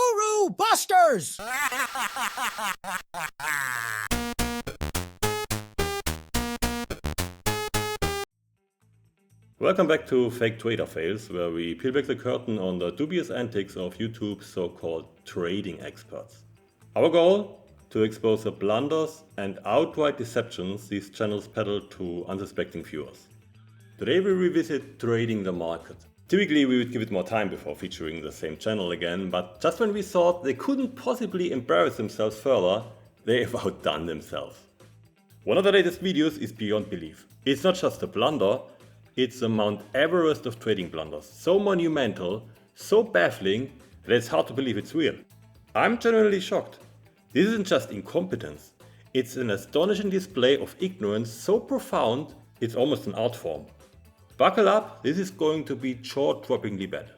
Guru Busters! Welcome back to Fake Trader Fails, where we peel back the curtain on the dubious antics of YouTube's so-called trading experts. Our goal? To expose the blunders and outright deceptions these channels peddle to unsuspecting viewers. Today we revisit trading the market. Typically we would give it more time before featuring the same channel again, but just when we thought they couldn't possibly embarrass themselves further, they have outdone themselves. One of the latest videos is beyond belief. It's not just a blunder, it's the Mount Everest of trading blunders. So monumental, so baffling, that it's hard to believe it's real. I'm genuinely shocked. This isn't just incompetence, it's an astonishing display of ignorance so profound it's almost an art form. Buckle up, this is going to be jaw-droppingly bad.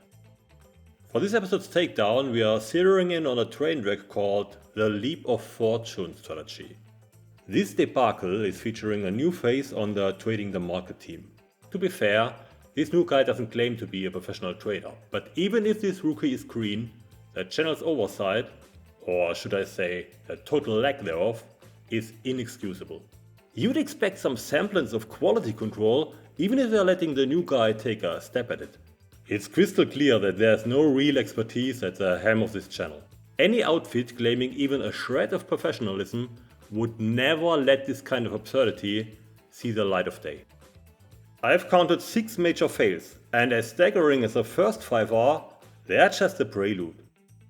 For this episode's takedown, we are zeroing in on a train wreck called the Leap of Fortune strategy. This debacle is featuring a new face on the Trading the Market team. To be fair, this new guy doesn't claim to be a professional trader, but even if this rookie is green, the channel's oversight, or should I say the total lack thereof, is inexcusable. You'd expect some semblance of quality control even if they're letting the new guy take a step at it. It's crystal clear that there's no real expertise at the helm of this channel. Any outfit claiming even a shred of professionalism would never let this kind of absurdity see the light of day. I've counted 6 major fails, and as staggering as the first 5 are, they're just a prelude.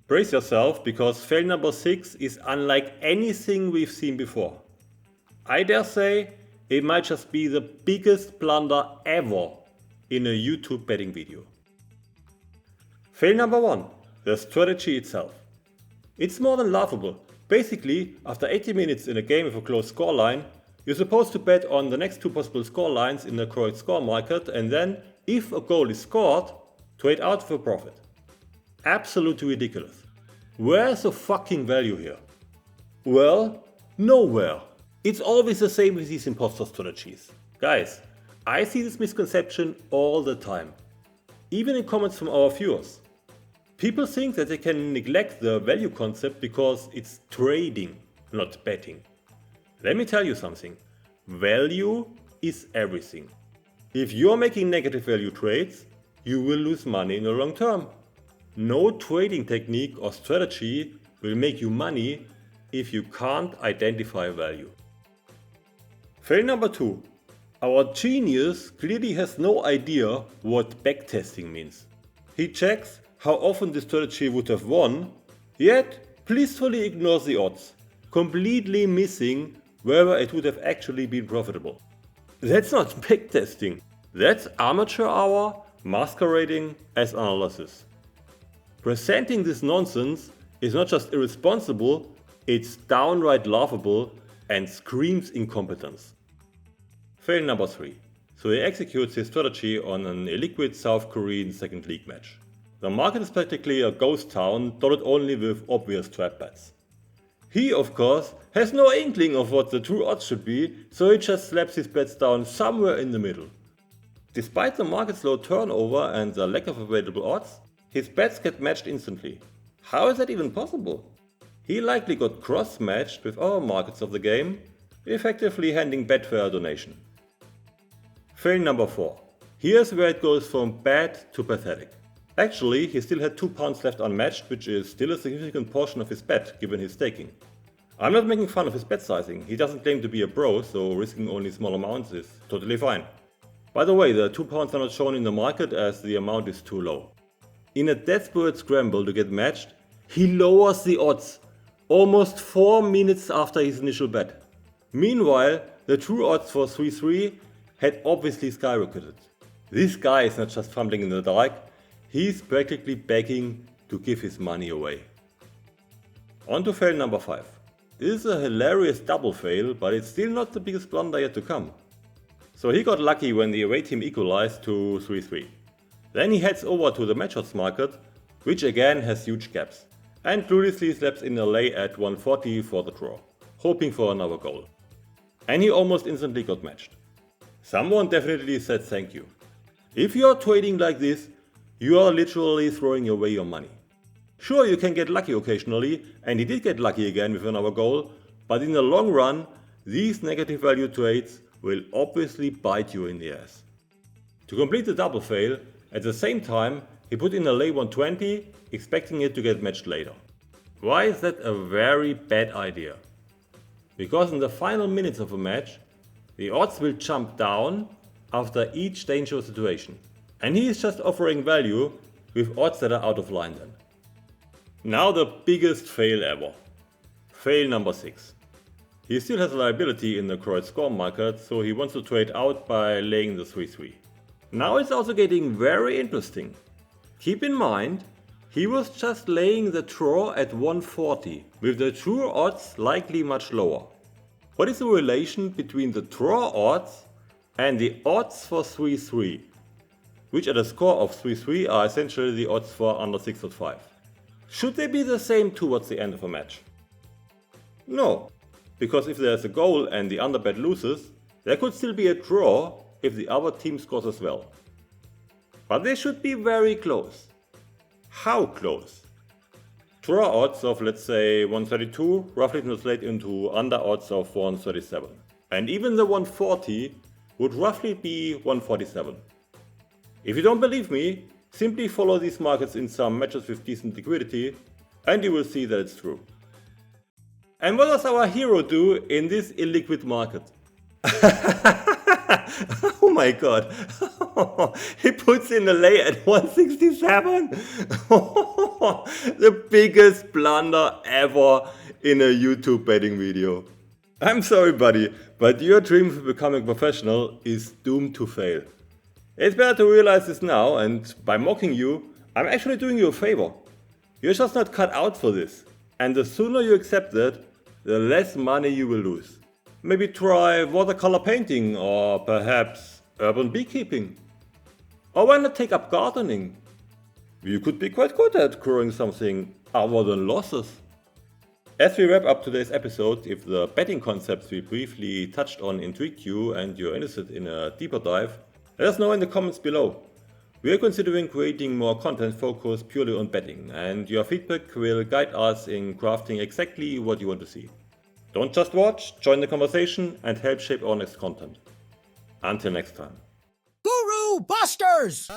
Brace yourself, because fail number 6 is unlike anything we've seen before. I dare say it might just be the biggest blunder ever in a YouTube betting video. Fail number 1, the strategy itself. It's more than laughable. Basically, after 80 minutes in a game with a close scoreline, you're supposed to bet on the next 2 possible scorelines in the correct score market, and then, if a goal is scored, trade out for profit. Absolutely ridiculous. Where's the fucking value here? Well, nowhere. It's always the same with these imposter strategies. Guys, I see this misconception all the time. Even in comments from our viewers. People think that they can neglect the value concept because it's trading, not betting. Let me tell you something. Value is everything. If you're making negative value trades, you will lose money in the long term. No trading technique or strategy will make you money if you can't identify value. Fail number 2. Our genius clearly has no idea what backtesting means. He checks how often the strategy would have won, yet blissfully ignores the odds, completely missing whether it would have actually been profitable. That's not backtesting, that's amateur hour masquerading as analysis. Presenting this nonsense is not just irresponsible, it's downright laughable and screams incompetence. Fail number 3. So he executes his strategy on an illiquid South Korean second league match. The market is practically a ghost town dotted only with obvious trap bets. He, of course, has no inkling of what the true odds should be, so he just slaps his bets down somewhere in the middle. Despite the market's low turnover and the lack of available odds, his bets get matched instantly. How is that even possible? He likely got cross-matched with our markets of the game, effectively handing Betfair a donation. Fail number 4. Here's where it goes from bad to pathetic. Actually, he still had £2 left unmatched, which is still a significant portion of his bet given his staking. I'm not making fun of his bet sizing, he doesn't claim to be a pro, so risking only small amounts is totally fine. By the way, the £2 are not shown in the market as the amount is too low. In a desperate scramble to get matched, he lowers the odds almost 4 minutes after his initial bet. Meanwhile, the true odds for 3-3 had obviously skyrocketed. This guy is not just fumbling in the dark, he's practically begging to give his money away. On to fail number 5. This is a hilarious double fail, but it's still not the biggest blunder yet to come. So he got lucky when the away team equalized to 3-3. Then he heads over to the match odds market, which again has huge gaps, and cluelessly slaps in a lay at 140 for the draw, hoping for another goal. And he almost instantly got matched. Someone definitely said thank you. If you are trading like this, you are literally throwing away your money. Sure, you can get lucky occasionally, and he did get lucky again with another goal, but in the long run, these negative value trades will obviously bite you in the ass. To complete the double fail, at the same time, he put in a lay 120, expecting it to get matched later. Why is that a very bad idea? Because in the final minutes of a match, the odds will jump down after each dangerous situation, and he is just offering value with odds that are out of line then. Now the biggest fail ever. Fail number 6. He still has a liability in the correct score market, so he wants to trade out by laying the 3-3. Now it's also getting very interesting. Keep in mind, he was just laying the draw at 140, with the true odds likely much lower. What is the relation between the draw odds and the odds for 3-3, which at a score of 3-3 are essentially the odds for under 6.5? Should they be the same towards the end of a match? No, because if there's a goal and the underbet loses, there could still be a draw if the other team scores as well. But they should be very close. How close? Draw odds of, let's say, 132 roughly translate into under odds of 137. And even the 140 would roughly be 147. If you don't believe me, simply follow these markets in some matches with decent liquidity and you will see that it's true. And what does our hero do in this illiquid market? Oh my god, he puts in a lay at 167. The biggest blunder ever in a YouTube betting video. I'm sorry buddy, but your dream of becoming a professional is doomed to fail. It's better to realize this now, and by mocking you, I'm actually doing you a favor. You're just not cut out for this, and the sooner you accept that, the less money you will lose. Maybe try watercolor painting or perhaps urban beekeeping. Or why not take up gardening? You could be quite good at growing something other than losses. As we wrap up today's episode, if the betting concepts we briefly touched on intrigued you and you're interested in a deeper dive, let us know in the comments below. We are considering creating more content focused purely on betting, and your feedback will guide us in crafting exactly what you want to see. Don't just watch, join the conversation and help shape our next content. Until next time. Guru Busters!